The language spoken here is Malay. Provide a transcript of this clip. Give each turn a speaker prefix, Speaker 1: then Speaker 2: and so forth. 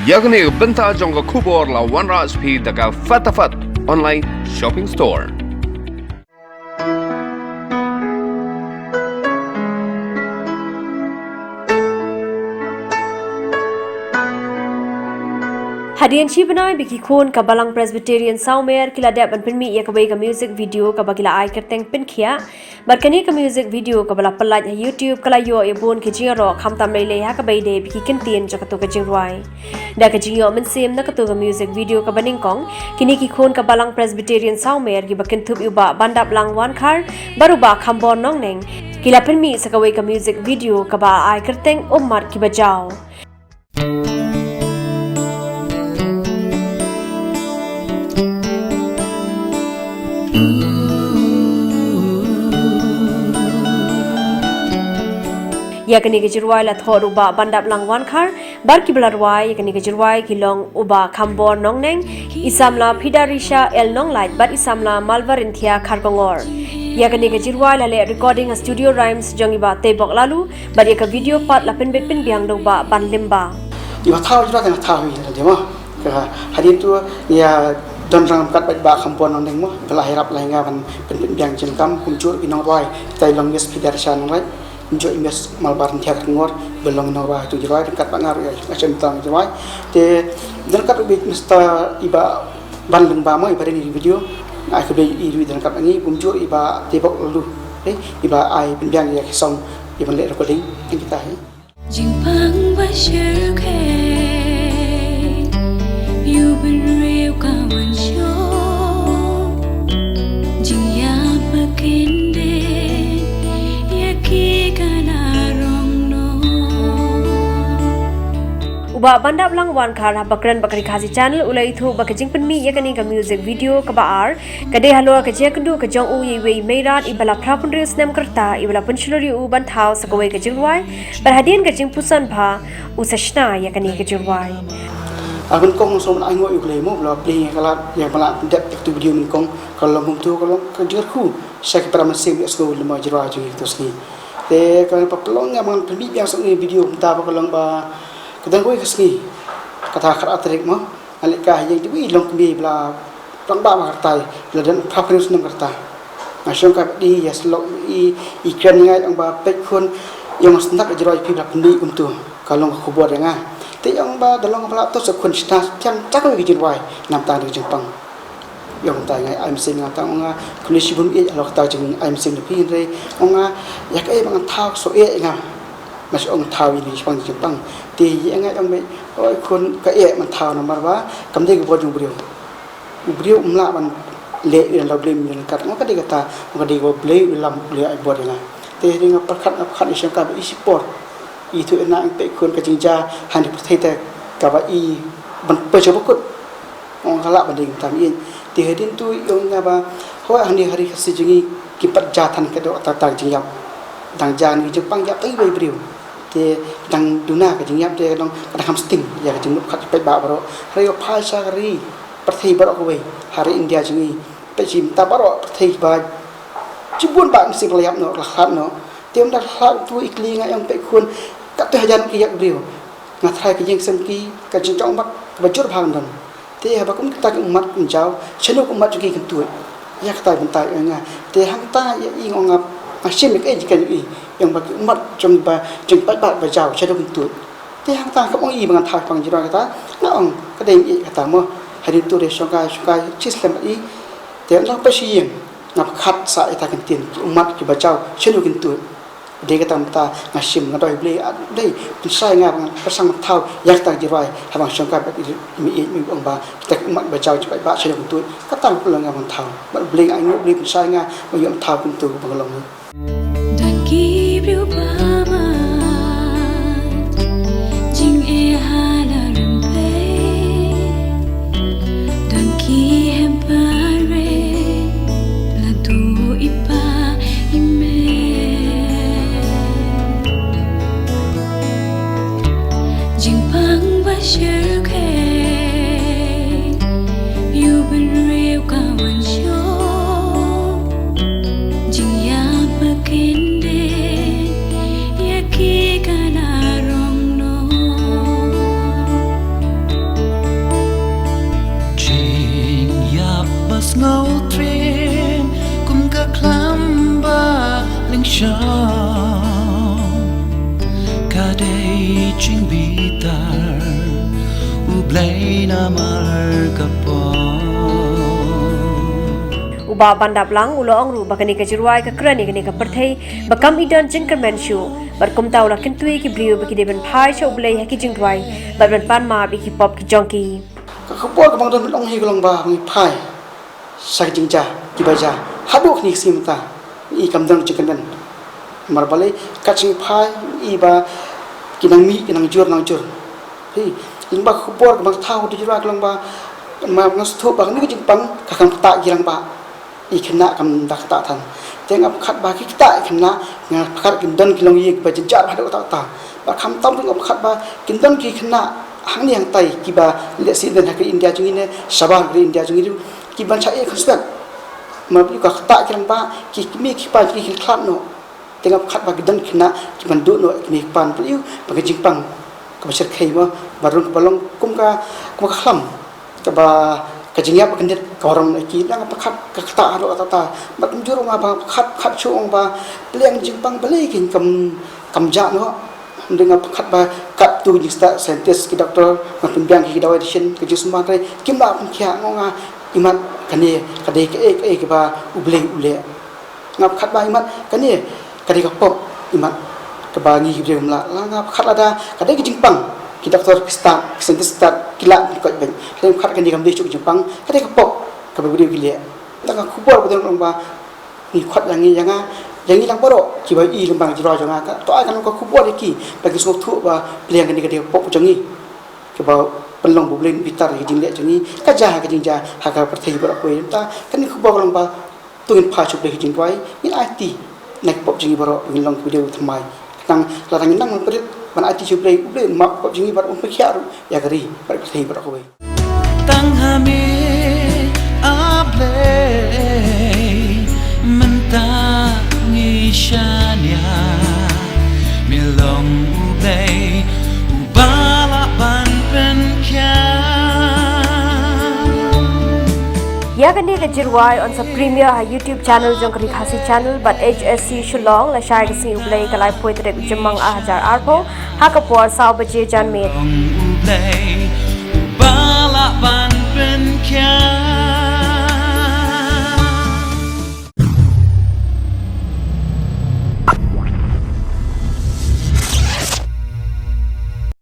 Speaker 1: Yakni benta jongga kubor la 100p daga fatafat online shopping store.
Speaker 2: Hadian Chibanai biki khon kabalang Presbyterian Saumer kila dep ban pinmi ya Kawei ka music video kabagila ai kerteng pinkhia barkani ka music video kabala pelat ya YouTube kala yo ya bon ke jingro khamtam lele ha Kawei de biki kentien jakato ka Jingrwai da ka jingyo mensim na kato ka music video ka baningkong kini ki khon kabalang Presbyterian Saumer gi bakin thup uba bandap lang wan khar baruba khambon nong neng kila pinmi sa Kawei ka music video kaba ai kerteng umar ki bajao yakni ke Jingrwai la thor uba bandap langwan khar bar ki blarwai yakni ke Jingrwai kilong uba khambor nongneng isamla phidarisha el nonglait bat isamla malvarinthia kharkongor yakni ke Jingrwai la le recording studio rhymes jongiba tebok lalu bar yaka video part la pen bepin biang do ba ban limba
Speaker 3: iwa thau jwa kan thau ni demo ka hadin tu ya don rang kat ba khambor nongneng mo bela hirap la nga ban pen biang jengkam kumjur inongwai tai long yes phidarisha nonglait enjoy invest malbaran tiak ngor belong nawa tu Jingrwai dekat bangar ya macam tang Jingrwai te dekat ubit mesta iba ban lengba mo iba ni video ai ke i dekat ni kumjur iba tebok lu iba ai penbiang ya song iba le recording kita
Speaker 4: Jimpang ba share ke you been real kawan show jingya makin uba bandap lang wan khar bakran bakri khasi channel ulai thu bakajing penmi yakani ka music video ka baar kade halo ka je kundu ka jong u yewe meirat ibala phrapunri snem karta ibala punchulori u ban thau sa Kawei ka Jingrwai berhadian ka jing pusan pha usashna yakani ka Jingrwai
Speaker 3: abun kong som ai ngoi uklei mo bla play kala ya bala dep tu video min kong kalau mum tu kalau ka jerku sak pramasem so lema Jingrwai ju itu sni te kalau papelong ya man penmi biang sok ni video ta ba kalau ba kadang kau kesini kata akar atrik mo alikah yang diwi long kembi bela langba makartai bela dan paprus nem kerta nasyong kap di ya selok ikan ngai ang ba pekun yang sentak Jingrwai pi bela pendi untuk kalau kubur dengar te yang ba dalam bela tu sekun stas yang cakap ke Jingrwai nam tang di Jepang yang tai ngai I'm saying ngatang nga kulisi bun e alok ta jeng I'm saying pi re nga yak e bang thau so e nga mas ông thao ini Jepang ti yang ngai ông be oi kun ka e man thao na marwa kam de ko jung brio umla man le la blem ni kat ngo ka de kata ngo de ko blei lam le ai bod na te ring apa khat isem ka i sport i tu na pe kun ka jingja han de te ka ba i ban pe cho bokut ong kala ban ding tam in ti hedin tu yong nga ba ho han di hari khasi jingi ki pat ja than ka do ta ta jingyam dang jan ni Jepang ya tai brio te dang duna ka jingyap te dong kada hamsting ya jingup khat pe ba baro hari phai sagari perthei baro ko hari India jingi pe chim ta baro perthei ba chibun ba sing liap no khat no tem da khat tu ikli nga yang pe khun ka te hajan ki yak brio nga thai ka jing sem ki ka jing chong bak ba jur phang dan te ha ba kum ta ki umat kun jao chenu umat ki kan tu ya ka ta bentai nga te hang ta ya i ngap asyik ke jika yang bagi umat jumpa jumpa ba jauh saya dah bentuk. Ti hang ta kau i dengan thak pang Jingrwai kata, ngong kadang i kata mo hari tu suka cislam i te lang pa siang ngap khat sa ita kentin umat ki ba jauh saya dah bentuk. Dia kata mata ngasim ngadoi Blei dei sai ngap pasang thau yak ta Jingrwai habang suka mi ong ba kita umat ba jauh cepat ba saya dah bentuk. Kata pulang ngap thau. Blei ai ngop Blei sai nga mo yom thau bentuk bangalong ni.
Speaker 4: Give you mama Jing e hala rumpe Don't give him pare La tu ipa ime Jing pang ba share ke You been real kawan show Jing ya makin
Speaker 5: Kadai Jing bitar Blei namar kapon
Speaker 4: Uba bandap lang ulo ang ru bakani ka Jingrwai ka krani kani ka perthei bakam idan jingkerman shu barkum taula kintui ki brio baki deben phai sho Blei ha ki Jingrwai barban pan ma bi ki pop ki jonki
Speaker 3: ka khupor ka bang don long hi golong ba ngi phai sak jingja ki baja haduk ni simta I kam dang chicken mar balai kaching phai I ba kinang mi kinang jur nang jur hi in ba khupor ka bang thau di jura golong ba ma ngas thu ba ni jing pang ka kam ta girang ba I kena kam dak ta than teng ap khat ba ki ta kena nga khat kin don kilong yik ba jin jar hadu ta ta ba kham tam ap khat ba kin don ki kena hang ni hang tai ki ba le si den ha ki India chung ne sabang ki India chung ki ban cha e khusbat ma bi ka ta kirang ba ki mi ki pa ki khat no teng ap khat ba ki don kena ki ban du no ki mi pan pliu ba ki jing pang ka ba ser khai ba barung balong kum ka khlam ka ba kajingya pakandir korong ki lang pakhat kakta aro tata mat juro nga ba khat chuong ba pleng jingpang balai kin kam ja no dengan pakhat ba kat tu jista scientist ki doctor mat pembiang ki dawai disin ki jisma kai kimla pun khia ngonga imat kani kadai ke ba ule ngap khat ba imat kani kadai ka pop imat ka ba ngi hi la ngap khat ada kadai ki jingpang ki doktor start scientist start kila ko ben lem khat kan digam de chuk jepang kate ka pop ka budi gile ta ka khubor bodong long ba ni khat yangi lang boro ki ba I lembang jiro janga ka to ai kan ko khubor ki ba ki sok thu ba pleng kan di pop jangi ki ba pelong bublen bitar hi jingle jangi ka ja ka jinja ha ka perthei boro ko ta kan ni khubor long ba tuin pha chuk de hi jingwai ni IT nek pop jangi boro ngilong video thamai tang la tang nang perit man ati chuplei uble mak pop jingi bar umpe khiaru ya gari bar thei bar Kawei
Speaker 5: Tang hame ablei menta ngishanya milong ublei ubala ban pen kya
Speaker 4: Yakani ka Jingrwai on sa premier ha YouTube channel jong RiKhasi channel but HSC Shillong la shai ka si Blei ka lai poi tere jemang a hajar arpo ha ka por saw baje jan me
Speaker 5: ubala ban pen kya